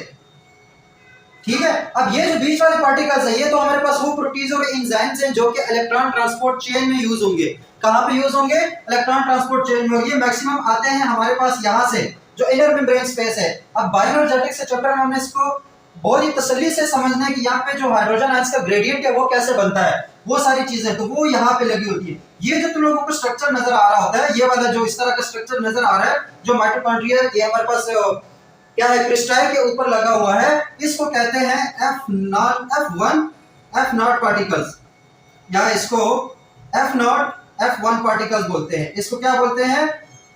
Speaker 1: ठीक है। अब ये जो बीच वाले पार्टिकल्स है ये तो हमारे पास वो प्रोटीन्स और एंजाइम्स हैं जो कि इलेक्ट्रॉन ट्रांसपोर्ट चेन में यूज होंगे। कहां पे यूज होंगे? इलेक्ट्रॉन ट्रांसपोर्ट चेन में। ये मैक्सिमम आते हैं हमारे पास यहां से, जो इनर मेम्ब्रेन स्पेस है। अब बायोएनर्जेटिक्स से चैप्टर में हमने इसको बहुत ही तसल्ली से समझना है कि यहाँ पे जो हाइड्रोजन आयंस का ग्रेडियंट है वो कैसे बनता है, वो सारी चीजें तो वो यहाँ पे लगी होती है। ये जो तुम लोगों को स्ट्रक्चर नजर आ रहा होता है, ये वाला जो इस तरह का स्ट्रक्चर नजर आ रहा है, जो माइटोकॉन्ड्रिया ये हमारे पास क्या है, क्रिस्टल के ऊपर लगा हुआ है, इसको कहते हैं F0 पार्टिकल्स, या इसको F1 पार्टिकल्स बोलते हैं। इसको क्या बोलते हैं?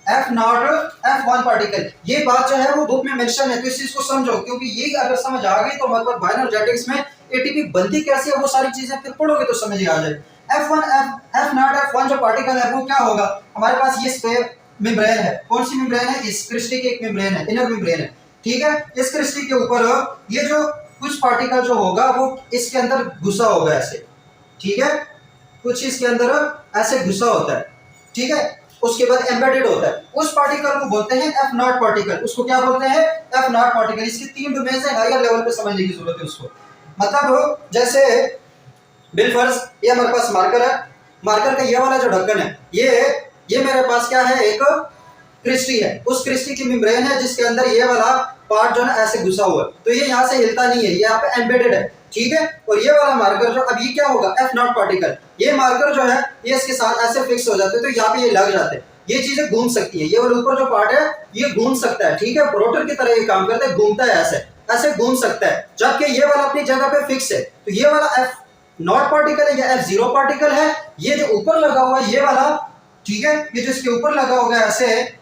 Speaker 1: F1 particle. ये बात जो है वो बुक में मेंशन है, तो इस चीज को समझो, क्योंकि ये अगर समझ आ गई तो मतलब बायोएनर्जेटिक्स में एटीपी बनती कैसी है वो सारी चीजें फिर पढ़ोगे तो समझ आ जाए। F1 जो पार्टिकल है वो क्या होगा? हमारे पास ये मेम्ब्रेन है, कौन सी मेम्ब्रेन है? इस क्रिस्टल की एक मेम्ब्रेन है, इनर मेम्ब्रेन है, ठीक है। इस क्रिस्टल के ऊपर ये जो कुछ पार्टिकल जो होगा वो इसके अंदर घुसा होगा ऐसे, ठीक है, कुछ इसके अंदर ऐसे घुसा होता है, ठीक है, उसके बाद एम्बेडेड होता है। उस पार्टिकल को बोलते हैं F0 पार्टिकल। उसको क्या बोलते हैं? F0 particle. इसके 3 डोमेन है, हायर लेवल पे समझने की जरूरत है उसको। मतलब जैसे बिलफर्स, ये हमारे पास मार्कर है, मार्कर का ये वाला जो ढक्कन है, ये मेरे पास क्या है, एक क्रिस्टी है, उस क्रिस्टी की मेम्ब्रेन है जिसके अंदर ये वाला पार्ट जो है ऐसे घुसा हुआ है, तो ये यहाँ से हिलता नहीं है, ये यहाँ पे एम्बेडेड है, ठीक है। और ये वाला मार्कर जो अब ये क्या होगा, एफ नॉट पार्टिकल, ये मार्कर जो है ये इसके साथ ऐसे फिक्स हो जाते हैं, तो यहाँ पे ये लग जाते हैं, ये चीजें घूम सकती है, ये वाला ऊपर जो पार्ट है ये घूम सकता है, ठीक है, रोटर की तरह ये काम करता है, घूमता है ऐसे ऐसे घूम सकता है, जबकि ये वाला अपनी जगह पे फिक्स है। तो ये वाला एफ नॉट पार्टिकल है या एफ जीरो पार्टिकल है, ये जो ऊपर लगा हुआ है ये वाला, ठीक है, ये जो इसके ऊपर लगा होगा ऐसे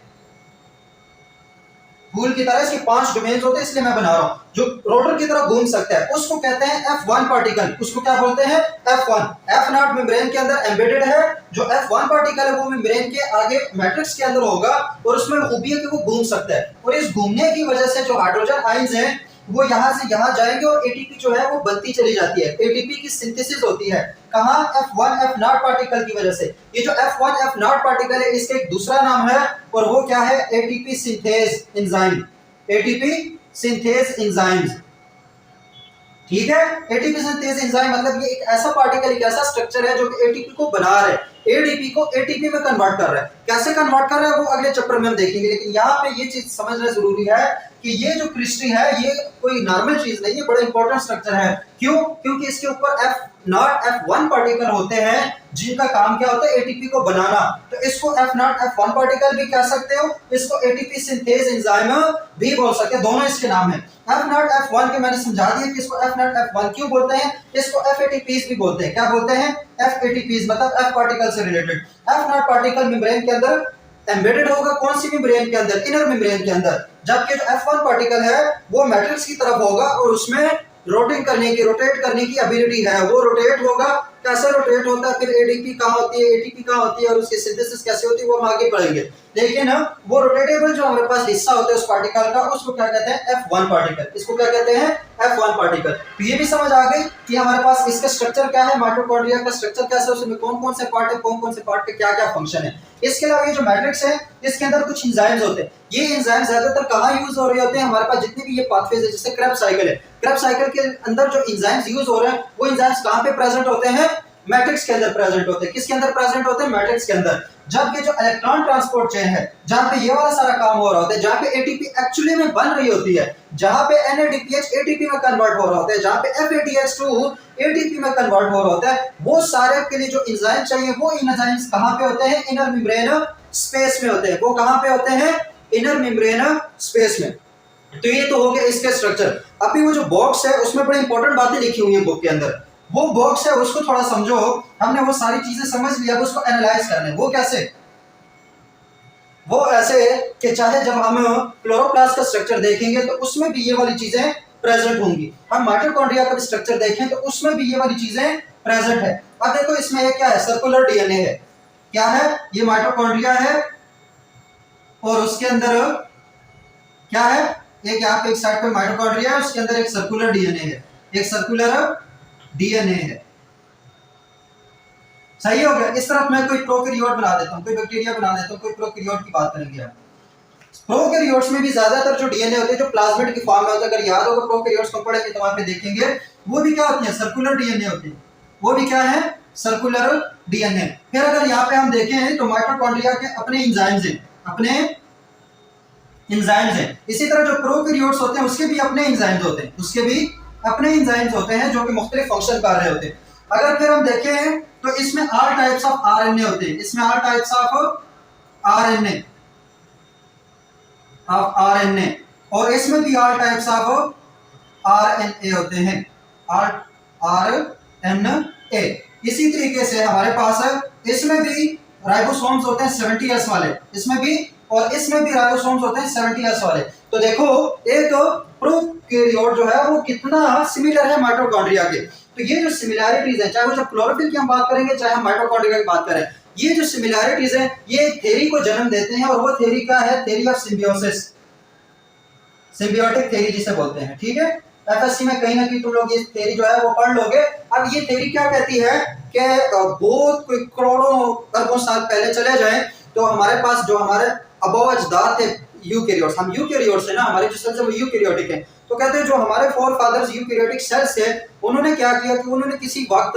Speaker 1: फूल की तरह, इसके 5 डोमेन्स होते हैं, इसलिए मैं बना रहा हूं, जो रोटर की तरह घूम सकता है, उसको कहते हैं F1 पार्टिकल, उसको क्या बोलते हैं, F1। F नॉट मेम्ब्रेन के अंदर एम्बेडेड है, जो F1 पार्टिकल है वो मेम्ब्रेन के आगे मैट्रिक्स के अंदर होगा, और उसमें खूबी है कि वो घूम सकता है, और इस घूमने की वजह से जो हाइड्रोजन आयंस हैं वो यहाँ से यहाँ जाएंगे और एटीपी जो है वो बनती चली जाती है, एटीपी की सिंथेसिस होती है, कहाँ, F1 F नॉट पार्टिकल की वजह से। ये जो F1 F नॉट पार्टिकल है इसका एक दूसरा नाम है, और वो क्या है, ATP synthase enzyme, ATP synthase enzymes, ठीक है। एटीपी सिंथेज एंजाइम मतलब ये एक ऐसा पार्टिकल, एक ऐसा स्ट्रक्चर है जो कि एटीपी को बना रहा है, एडीपी को एटीपी में कन्वर्ट कर रहा है। कैसे कन्वर्ट कर रहा है वो अगले चैप्टर में हम देखेंगे, लेकिन यहाँ पे ये चीज समझना जरूरी है कि ये जो क्रिस्टी है ये कोई नॉर्मल चीज नहीं है, बड़ा इंपॉर्टेंट स्ट्रक्चर है। क्यों? क्योंकि इसके ऊपर एफ नॉट F1 पार्टिकल होते हैं जिनका काम क्या होता है, एटीपी को बनाना। तो इसको F नॉट F1 पार्टिकल भी कह सकते हो, इसको एटीपी सिंथेज एंजाइम भी बोल सकते हैं, दोनों इसके नाम है। F नॉट F1 के मैंने समझा दिया कि इसको F नॉट F1 क्यों बोलते हैं, इसको FATPs भी बोलते हैं। क्या बोलते हैं? FATPs, मतलब F पार्टिकल से related. F not particle membrane के अंदर एम्बेडेड होगा, कौन सी मेम्ब्रेन के अंदर, इनर मेम्ब्रेन के अंदर, जबकि जो F1 पार्टिकल है वो मैट्रिक्स की तरफ होगा और उसमें रोटेट करने की एबिलिटी है, वो रोटेट होगा। कैसे रोटेट होता है, फिर एडीपी कहाँ होती है, एटीपी कहाँ होती है और उसकी सिंथेसिस कैसे होती है वो हम आगे पढ़ेंगे। लेकिन वो रोटेटेबल जो हमारे पास हिस्सा होता है उस पार्टिकल का, उसको क्या कहते हैं, F1 पार्टिकल। इसको क्या कहते हैं, F1 पार्टिकल। तो ये भी समझ आ गई कि हमारे पास इसका स्ट्रक्चर क्या है, माइटोकॉन्ड्रिया का स्ट्रक्चर कैसा है, उसमें कौन कौन से पार्ट है, कौन कौन से पार्ट के क्या क्या फंक्शन है। इसके अलावा ये जो मैट्रिक्स है इसके अंदर कुछ एंजाइम्स होते हैं। ये एंजाइम्स ज्यादातर कहाँ यूज हो रहे होते हैं, हमारे पास जितने भी ये पाथवेज है, जैसे क्रेब्स साइकिल है, क्रेब्स साइकिल के अंदर जो एंजाइम्स यूज हो रहे हैं वो एंजाइम्स कहाँ पे प्रेजेंट होते हैं, मैट्रिक्स के अंदर प्रेजेंट होते हैं। किसके अंदर प्रेजेंट होते हैं, मैट्रिक्स के अंदर। जबकि जो इलेक्ट्रॉन ट्रांसपोर्ट चेन है, जहां पे ये वाला सारा काम हो रहा होता है, जहां पे एटीपी एक्चुअली में बन रही होती है, जहां पे NADPH एटीपी में कन्वर्ट हो रहा होता है, जहां पे FADH2 एटीपी में कन्वर्ट हो रहा होता है, वो सारे के लिए जो एंजाइम चाहिए वो एंजाइम्स कहां पे होते हैं, इनर मेम्ब्रेन स्पेस में होते हैं। वो कहां पे होते हैं, इनर मेम्ब्रेन स्पेस में। तो ये तो हो गया इसके स्ट्रक्चर। अभी वो जो बॉक्स है उसमें बड़ी इंपॉर्टेंट बातें लिखी हुई है बुक के अंदर, वो बॉक्स है उसको थोड़ा समझो। हमने वो सारी चीजें समझ लिया, उसको एनालाइज करना है। वो कैसे, वो ऐसे कि चाहे जब हम क्लोरोप्लास्ट का स्ट्रक्चर देखेंगे तो उसमें भी ये वाली चीजें प्रेजेंट होंगी, हम माइटोकॉन्ड्रिया का स्ट्रक्चर देखें तो उसमें भी ये वाली चीजें प्रेजेंट है। अब देखो इसमें ये क्या है, सर्कुलर डीएनए है। क्या है, ये माइटोकॉन्ड्रिया है और उसके अंदर क्या है, एक यहाँ पे एक साइड पे माइटोकॉन्ड्रिया है, उसके अंदर एक सर्कुलर डीएनए है, एक सर्कुलर डीएनए है। सही हो गया। इस तरफ मैं कोई प्रोकैरियोट बना देता हूं, कोई बैक्टीरिया बना देता हूं, कोई प्रोकैरियोट की बात करेंगे हम। प्रोकैरियोट्स में भी ज्यादातर जो डीएनए होते हैं जो प्लाज्मिड की फॉर्म में होते हैं, अगर याद होगा प्रोकैरियोट्स को पढ़ेंगे तो वहां पे देखेंगे वो भी क्या होती है, सर्कुलर डीएनए होती है। वो भी क्या है, सर्कुलर डीएनए। फिर अगर यहाँ पे हम देखें तो माइटोकॉन्ड्रिया के अपने एंजाइम्स हैं, अपने एंजाइम्स हैं। इसी तरह जो प्रोकैरियोट्स होते हैं उसके भी अपने एंजाइम्स होते हैं, उसके भी अपने एंजाइम्स होते हैं जो कि मुख्तलिफ फंक्शन कर रहे होते हैं। अगर फिर हम देखें तो इसमें ऑल टाइप्स ऑफ आरएनए होते हैं, इसमें ऑल टाइप्स ऑफ आरएनए और इसमें भी ऑल टाइप्स ऑफ आरएनए होते हैं, आरएनए। इसी तरीके से हमारे पास इसमें भी राइबोसोम्स होते हैं 70S वाले, इसमें भी, और इसमें भी राइबोसोम्स होते हैं 70S वाले। तो देखो एक प्रोकैरियोट जो है वो कितना सिमिलर है माइटोकॉन्ड्रिया के। तो ये जो सिमिलैरिटीज है, चाहे वो जब क्लोरोफिल की हम बात करेंगे चाहे हम माइटोकॉन्ड्रिया की बात करें, ये जो सिमिलैरिटीज है ये थ्योरी को जन्म देते हैं, और वो थ्योरी क्या है, theory of symbiosis, symbiotic theory जिसे बोलते हैं। ठीक है, एफएससी में कहीं ना कहीं तुम लोग ये थ्योरी जो है वो पढ़ लोगे। अब ये थ्योरी क्या कहती है कि बहुत कोई करोड़ों अरबों साल पहले चले जाएं तो हमारे पास जो हमारे अबव अजदाद थे यूकैरियोट्स, हम यूकैरियोट्स है ना, हमारे जो सेल्स है वो यूकैरियोटिक है। तो कहते हैं जो हमारे फोर फादर्स यूकैरियोटिक सेल्स थे उन्होंने क्या किया कि उन्होंने किसी वक्त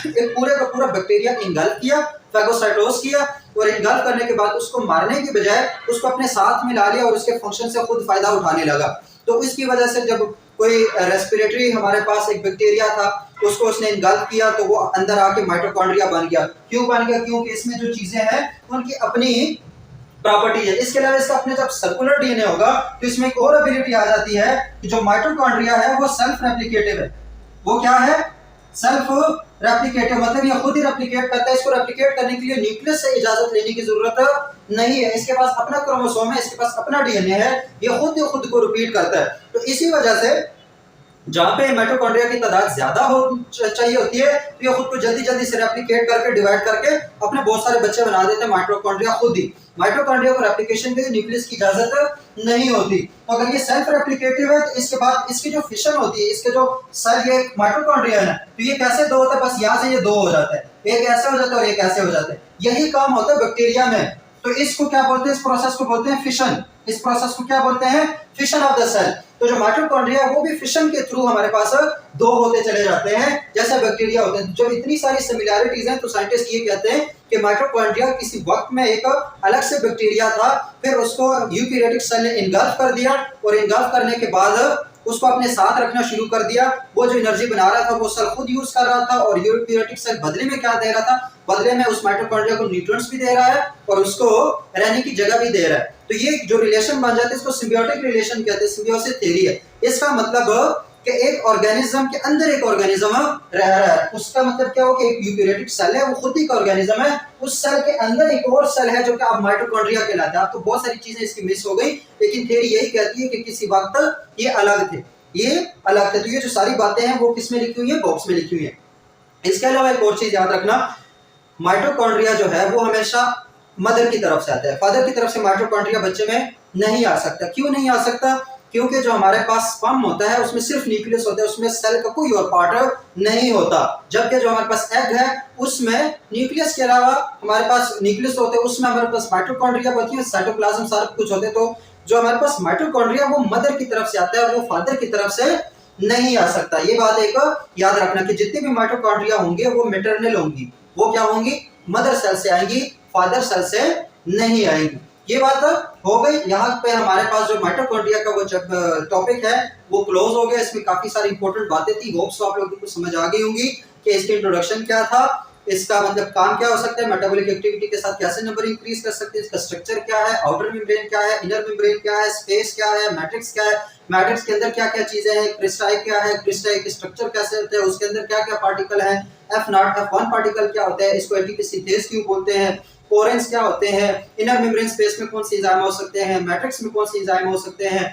Speaker 1: एक पूरे का पूरा बैक्टीरिया इंगल्फ किया, फैगोसाइटोस किया, और इनगल्फ करने के बाद उसको मारने की बजाय उसको अपने साथ में ला लिया और उसके फंक्शन से खुद फायदा उठाने लगा। तो इसकी वजह से जब कोई रेस्पिरेटरी हमारे पास एक बैक्टीरिया था, उसको उसने इनगल्फ किया तो वो अंदर आके माइटोकॉन्ड्रिया बन गया। क्यों बन गया? क्योंकि इसमें जो चीजें हैं उनकी अपनी प्रॉपर्टी है। इसके अलावा इसका अपने जब सर्कुलर डीएनए होगा तो इसमें एक और एबिलिटी आ जाती है कि जो माइटोकॉन्ड्रिया है वो सेल्फ रेप्लिकेटिव है। वो क्या है? सेल्फ रेप्लिकेटिव, मतलब ये खुद ही रेप्लिकेट करता है। इसको रेप्लिकेट करने के लिए न्यूक्लियस से इजाजत लेने की जरूरत नहीं है। इसके पास अपना क्रोमोसोम है, इसके पास अपना डीएनए है, ये खुद को रिपीट करता है। तो इसी वजह से जहां पे माइटोकॉन्ड्रिया की तादाद ज्यादा चाहिए होती है तो ये खुद को जल्दी से रेप्लिकेट करके डिवाइड करके अपने बहुत सारे बच्चे बना देते हैं माइटोकॉन्ड्रिया खुद ही। माइटोकॉन्ड्रिया को रेप्लिकेशन के लिए न्यूक्लियस की इजाजत नहीं होती। तो अगर ये सेल्फ रेप्लिकेटिव है तो इसके बाद इसकी जो फिशन होती है, इसके जो सेल ये माइटोकॉन्ड्रिया है तो ये कैसे दो होता है? बस यहाँ से ये दो हो जाता है, एक ऐसे हो जाता है और एक ऐसे हो जाता है। यही काम होता है बैक्टीरिया में। तो इसको क्या बोलते हैं? इस प्रोसेस को बोलते हैं फिशन। इस प्रोसेस को क्या बोलते हैं? Fission of the cell. तो जो माइटोकॉन्ड्रिया वो भी फिशन के थ्रू हमारे पास दो होते चले जाते हैं जैसे बैक्टीरिया होते हैं। जब इतनी सारी सिमिलैरिटीज हैं तो साइंटिस्ट ये कहते हैं कि माइटोकॉन्ड्रिया किसी वक्त में एक अलग से बैक्टीरिया था, फिर उसको यूकैरियोटिक सेल ने इनगल्फ कर दिया और इनगल्फ करने के बाद उसको अपने साथ रखना शुरू कर दिया। वो जो एनर्जी बना रहा था वो सेल खुद यूज कर रहा था और यूकैरियोटिक सेल बदले में क्या दे रहा था? बदले में उस माइटोकॉन्ड्रिया को न्यूट्रिएंट्स भी दे रहा है और उसको रहने की जगह भी दे रहा है। तो ये जो रिलेशन बन जाता है इसको सिम्बियोटिक रिलेशन कहते हैं, सिम्बियोसिस थ्योरी है। इसका मतलब कि एक ऑर्गेनिज्म के अंदर एक ऑर्गेनिज्म रह रहा है। उसका मतलब क्या हो कि एक यूकैरियोटिक सेल है, वो खुद ही का ऑर्गेनिज्म है, उस सेल के अंदर एक और सेल है जो कि अब माइटोकॉन्ड्रिया कहलाता है। अब तो बहुत सारी चीजें इसकी मिस हो गई, लेकिन थ्योरी यही कहती है कि किसी वक्त ये अलग थे, ये अलग थे। तो ये जो सारी बातें हैं वो किसमें लिखी हुई है? बॉक्स में लिखी हुई है। इसके अलावा एक और चीज याद रखना, माइटोकॉन्ड्रिया जो है वो हमेशा मदर की तरफ से आता है। फादर की तरफ से माइटोकॉन्ड्रिया बच्चे में नहीं आ सकता। क्यों नहीं आ सकता? क्योंकि जो हमारे पास स्पर्म होता है उसमें सिर्फ न्यूक्लियस होता है, उसमें सेल का कोई और पार्ट नहीं होता। जबकि जो हमारे पास एग है उसमें न्यूक्लियस के अलावा हमारे पास न्यूक्लियस होते हैं, उसमें हमारे पास माइटोकॉन्ड्रिया होती है, साइटोप्लाज्म सारा कुछ होते हैं। तो जो हमारे पास माइटोकॉन्ड्रिया वो मदर की तरफ से आता है और वो फादर की तरफ से नहीं आ सकता। ये बात एक याद रखना कि जितने भी माइटोकॉन्ड्रिया होंगे वो मैटरनल होंगी। वो क्या होंगी? मदर सेल से आएंगी, फादर सेल से नहीं आएंगी। ये बात हो गई। यहाँ पे हमारे पास जो माइटोकॉन्ड्रिया का वो टॉपिक है वो क्लोज हो गया। इसमें काफी सारी इंपॉर्टेंट बातें थी। होप्स आप लोगों को समझ आ गई होंगी कि इसकी इंट्रोडक्शन क्या था, इसका मतलब काम क्या हो सकता है, मेटाबॉलिक एक्टिविटी के साथ कैसे नंबर इंक्रीज कर सकते हैं, इसका स्ट्रक्चर क्या है, आउटर मेम्ब्रेन क्या है, इनर मेम्ब्रेन क्या है, स्पेस क्या है, मैट्रिक्स क्या है, मैट्रिक्स के अंदर क्या क्या चीजें हैं, क्रिस्टल क्या है, क्रिस्टल के स्ट्रक्चर कैसे होते हैं, उसके अंदर क्या क्या पार्टिकल हैं, F0 F1 पार्टिकल क्या होता है, इसको एटीपी सिंथेज क्यों बोलते हैं, कोरेंस क्या होते हैं, इनर मेम्ब्रेन स्पेस में कौन सी एंजाइम हो सकते हैं, मैट्रिक्स में कौन सी एंजाइम हो सकते हैं,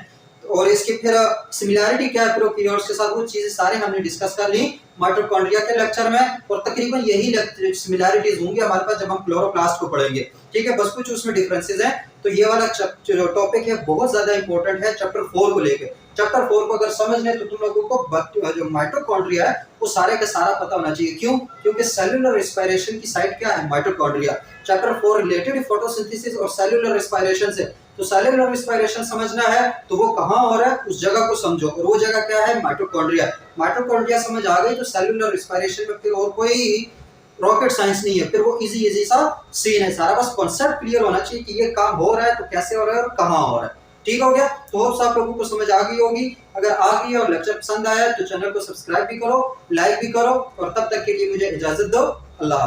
Speaker 1: और इसकी फिर सिमिलैरिटी क्या है प्रोकैरियोट्स के साथ, वो चीजें सारे हमने डिस्कस कर ली माइटोकॉन्ड्रिया के लेक्चर में। और तकरीबन यही सिमिलैरिटीज होंगी हमारे पास जब हम क्लोरोप्लास्ट को पढ़ेंगे। ठीक है, बस कुछ उसमें डिफरेंसेस हैं। तो ये वाला जो टॉपिक है बहुत ज्यादा इंपॉर्टेंट है चैप्टर 4 को लेकर। चैप्टर 4 को अगर समझ लें तो तुम लोगों को जो माइटोकॉन्ड्रिया है वो सारे का सारा पता होना चाहिए। क्यों? क्योंकि सेलुलर रेस्पिरेशन की साइट क्या है? माइटोकॉन्ड्रिया। चैप्टर 4 रिलेटेड फोटोसिंथेसिस और सेलुलर रेस्पिरेशन से। तो सेलुलर रेस्पिरेशन समझना है तो वो कहाँ हो रहा है उस जगह को समझो, और वो जगह क्या है? माइटोकॉन्ड्रिया। माइटोकॉन्ड्रिया समझ आ गई तो सेलुलर रेस्पिरेशन में फिर और कोई रॉकेट साइंस नहीं है, फिर वो इजी सा सीन है सारा। बस कॉन्सेप्ट क्लियर होना चाहिए कि ये काम हो रहा है तो कैसे हो रहा है और कहाँ हो रहा है। ठीक हो गया? तो होप्स आप लोगों को समझ आ गई होगी। अगर आ गई और लेक्चर पसंद आया तो चैनल को सब्सक्राइब भी करो, लाइक भी करो, और तब तक के लिए मुझे इजाजत दो। अल्लाह।